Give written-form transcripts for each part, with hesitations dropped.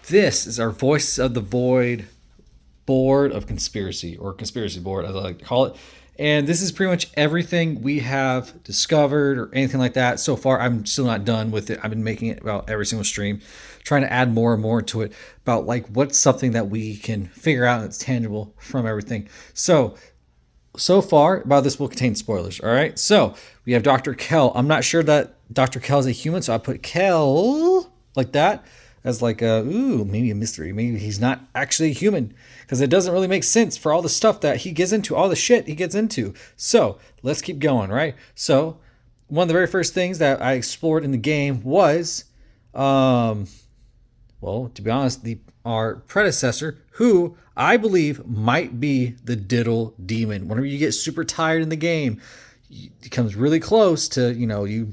This is our Voices of the Void board of conspiracy, or conspiracy board, as I like to call it. And this is pretty much everything we have discovered or anything like that. So far, I'm still not done with it. I've been making it about every single stream, trying to add more and more to it about like what's something that we can figure out that's tangible from everything. So far, about this will contain spoilers. All right. So we have Dr. Kell. I'm not sure that Dr. Kell is a human, so I put Kell like that as like maybe a mystery. Maybe he's not actually a human, because it doesn't really make sense for all the stuff that he gets into, all the shit he gets into. So let's keep going, right? So one of the very first things that I explored in the game was, well, to be honest, our predecessor, who I believe might be the Diddle Demon. Whenever you get super tired in the game, it comes really close to you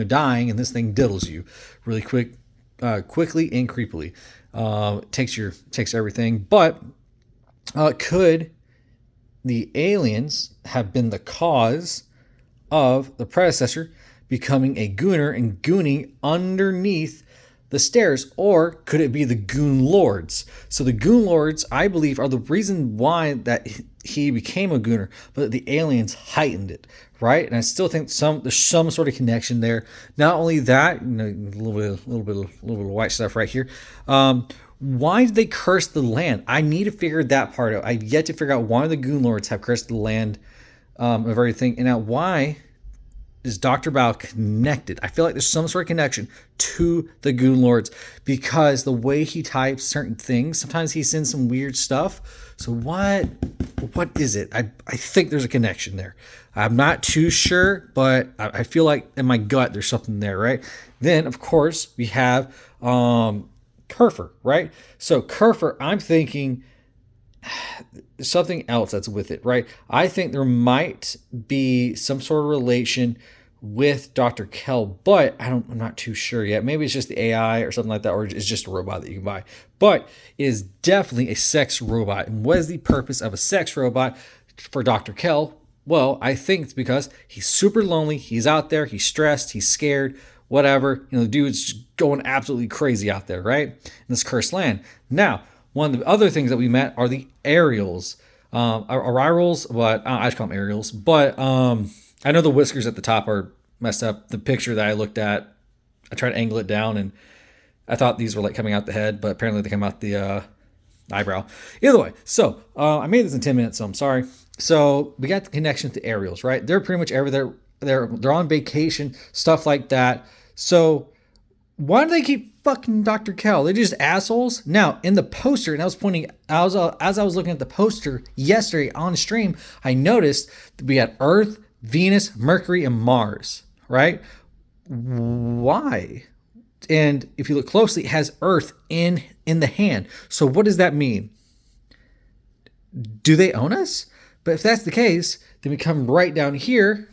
dying, and this thing diddles you really quickly and creepily. Takes everything. But could the aliens have been the cause of the predecessor becoming a gooner and gooning underneath the stairs? Or could it be the Goon Lords? So the Goon Lords, I believe, are the reason why that he became a gooner, but the aliens heightened it, right? And I still think there's some sort of connection there. Not only that, a little bit of white stuff right here. Why did they curse the land? I need to figure that part out. I've yet to figure out why the Goon Lords have cursed the land of everything. And now why is Dr. Bao connected? I feel like there's some sort of connection to the Goon Lords, because the way he types certain things, sometimes he sends some weird stuff. So what is it? I think there's a connection there. I'm not too sure, but I feel like in my gut there's something there, right? Then, of course, we have Kerfer, right? So Kerfer, I'm thinking something else that's with it, right? I think there might be some sort of relation with Dr. Kell, but I'm not too sure yet. Maybe it's just the AI or something like that, or it's just a robot that you can buy. But it is definitely a sex robot. And what is the purpose of a sex robot for Dr. Kell? Well, I think it's because he's super lonely. He's out there. He's stressed. He's scared. Whatever. The dude's going absolutely crazy out there, right? In this cursed land. Now, one of the other things that we met are the aerials. Arirals, but I just call them aerials. But I know the whiskers at the top are messed up. The picture that I looked at, I tried to angle it down, and I thought these were like coming out the head, but apparently they come out the eyebrow. Either way, so I made this in 10 minutes, so I'm sorry. So we got the connection to aerials, right? They're pretty much everywhere. They're on vacation, stuff like that. So why do they keep fucking Dr. Kell? They're just assholes. Now, in the poster, and as I was looking at the poster yesterday on stream, I noticed that we had Earth, Venus, Mercury, and Mars, right? Why? And if you look closely, it has Earth in the hand. So what does that mean? Do they own us? But if that's the case, then we come right down here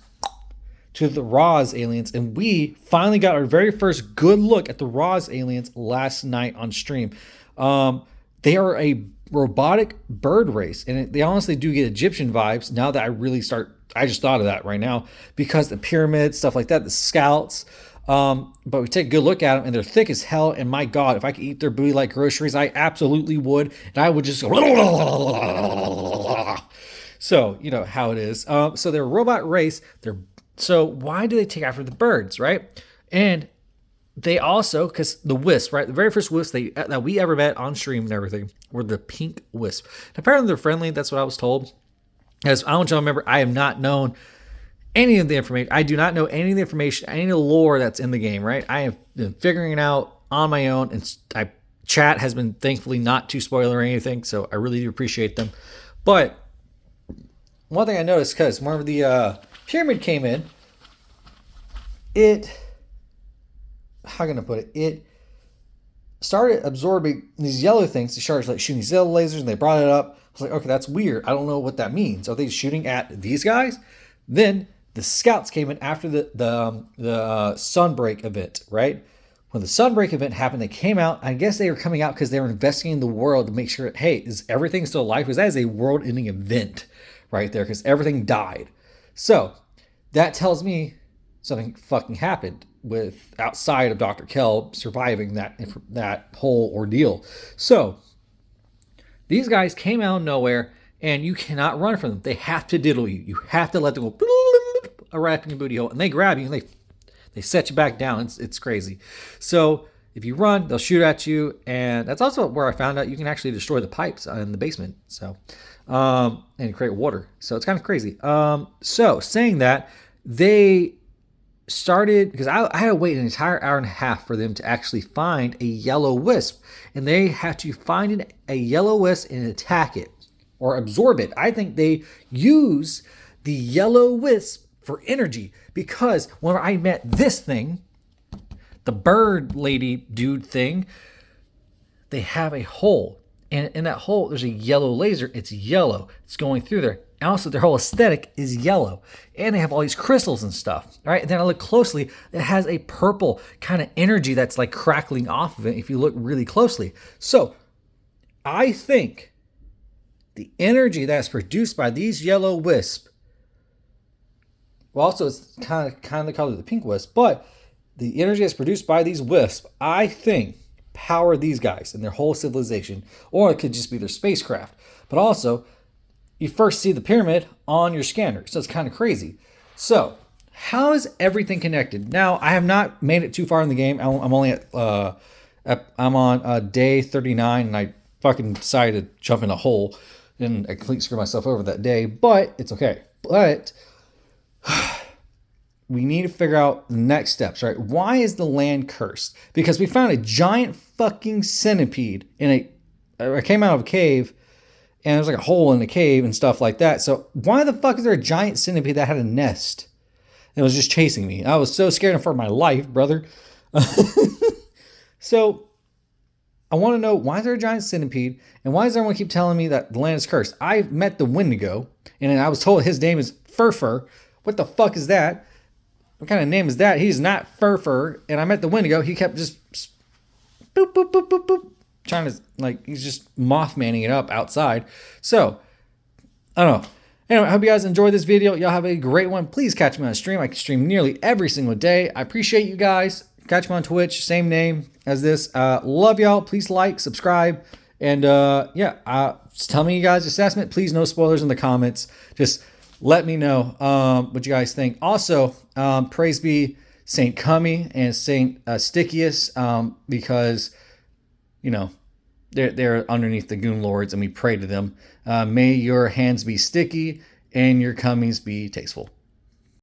to the Roz aliens, and we finally got our very first good look at the Roz aliens last night on stream. They are a robotic bird race, and they honestly do get Egyptian vibes now that I just thought of that right now, because the pyramids, stuff like that, the scouts. But we take a good look at them, and they're thick as hell, and my God, if I could eat their booty like groceries, I absolutely would, and I would just go so you know how it is. So they're a robot race. So why do they take after the birds, right? And they also, because the wisp, right? The very first wisp that we ever met on stream and everything were the pink wisp. And apparently they're friendly. That's what I was told. As I want you to remember, I have not known any of the information. I do not know any of the information, any of the lore that's in the game, right? I have been figuring it out on my own, and chat has been thankfully not too spoiler or anything, so I really do appreciate them. But one thing I noticed, because whenever the pyramid came in, how can I put it? It started absorbing these yellow things. They started like shooting these yellow lasers, and they brought it up. I was like, okay, that's weird. I don't know what that means. Are they shooting at these guys? Then the scouts came in after the sunbreak event, right? When the sunbreak event happened, they came out. I guess they were coming out because they were investigating the world to make sure, hey, is everything still alive? Because that is a world-ending event right there, because everything died. So that tells me something fucking happened. with outside of Dr. Kell surviving that whole ordeal. So these guys came out of nowhere, and you cannot run from them. They have to diddle you. You have to let them go right up in your booty hole, and they grab you and they set you back down. It's crazy. So if you run, they'll shoot at you, and that's also where I found out you can actually destroy the pipes in the basement. So and create water. So it's kind of crazy. So saying that, they started, because I had to wait an entire hour and a half for them to actually find a yellow wisp, and they had to find a yellow wisp and attack it or absorb it. I think they use the yellow wisp for energy, because when I met this thing, the bird lady dude thing, they have a hole, and in that hole there's a yellow laser. It's yellow. It's going through there. And also their whole aesthetic is yellow, and they have all these crystals and stuff, right? And then I look closely, it has a purple kind of energy that's like crackling off of it if you look really closely. So I think the energy that's produced by these yellow wisps, well, also it's kind of the color of the pink wisp, but the energy that's produced by these wisps, I think, power these guys and their whole civilization, or it could just be their spacecraft. But also, you first see the pyramid on your scanner, so it's kind of crazy. So how is everything connected? Now, I have not made it too far in the game. I'm only I'm on day 39, and I fucking decided to jump in a hole, and I completely screwed myself over that day, but it's okay. But we need to figure out the next steps, right? Why is the land cursed? Because we found a giant fucking centipede I came out of a cave, and there's like a hole in the cave and stuff like that. So why the fuck is there a giant centipede that had a nest? It was just chasing me. I was so scared for my life, brother. So I want to know, why is there a giant centipede, and why does everyone keep telling me that the land is cursed? I met the Wendigo, and I was told his name is Kerfer. What the fuck is that? What kind of name is that? He's not Kerfer. And I met the Wendigo. He kept just boop, boop, boop, boop, boop, trying to, like, he's just Mothmanning it up outside. So, I don't know. Anyway, I hope you guys enjoyed this video. Y'all have a great one. Please catch me on stream. I stream nearly every single day. I appreciate you guys. Catch me on Twitch. Same name as this. Love y'all. Please like, subscribe. And just tell me you guys' assessment. Please, no spoilers in the comments. Just let me know what you guys think. Also, praise be Saint Cummy and Saint Stickius, because, you know, they're underneath the Goon Lords, and we pray to them. May your hands be sticky and your cummies be tasteful.